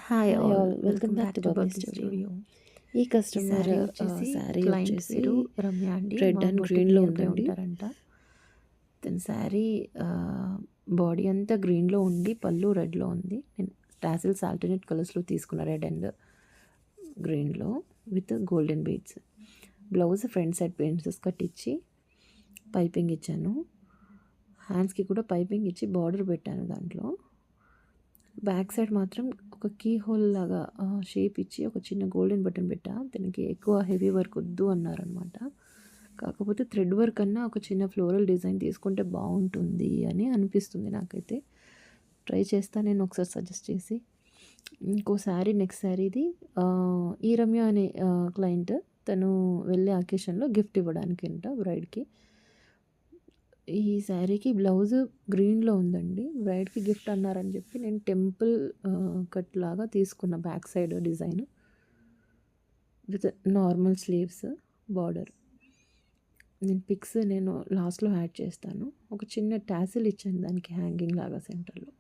Hi hi all, all, welcome welcome back back to to Bubbly Bubbly Studio. Studio. ఈ ఈ customer sari వచ్చేసి sari client వచ్చేసి పేరు రమ్య అండి. రెడ్ మా అండ్ బొటిక్ గ్రీన్లో నియర్ బై ఉందండి. ఉంటారంట. తన శారీ బాడీ అంతా గ్రీన్లో ఉండి పళ్ళు రెడ్లో ఉంది. నేను టాసిల్స్ ఆల్టర్నేట్ కలర్స్లో తీసుకున్న, రెడ్ అండ్ గ్రీన్లో with golden beads. Blouse front side princess cut ఇచ్చి పైపింగ్ ఇచ్చాను. హ్యాండ్స్కి కూడా పైపింగ్ ఇచ్చి బార్డర్ పెట్టాను. దాంట్లో బ్యాక్ సైడ్ మాత్రం ఒక కీ హోల్ లాగా షేప్ ఇచ్చి ఒక చిన్న గోల్డెన్ బటన్ పెట్టా. దీనికి ఎక్కువ హెవీ వర్క్ వద్దు అన్నారనమాట. కాకపోతే థ్రెడ్ వర్క్ అన్నా ఒక చిన్న ఫ్లోరల్ డిజైన్ తీసుకుంటే బాగుంటుంది అని అనిపిస్తుంది నాకైతే. ట్రై చేస్తా నేను ఒకసారి సజెస్ట్ చేసి. ఇంకో శారీ, నెక్స్ట్ శారీది ఈ రమ్య అనే క్లయింట్, తను వెళ్ళే అకేషన్లో గిఫ్ట్ ఇవ్వడానికి అంట బ్రైడ్కి. ఈ శారీకి బ్లౌజ్ గ్రీన్లో ఉందండి. బ్రైడ్కి గిఫ్ట్ అన్నారని చెప్పి నేను టెంపుల్ కట్ లాగా తీసుకున్న back side design with normal sleeves border. నేను పిక్స్ నేను లాస్ట్లో యాడ్ చేస్తాను. ఒక చిన్న టాసిల్ ఇచ్చాను దానికి హ్యాంగింగ్ లాగా సెంటర్లో.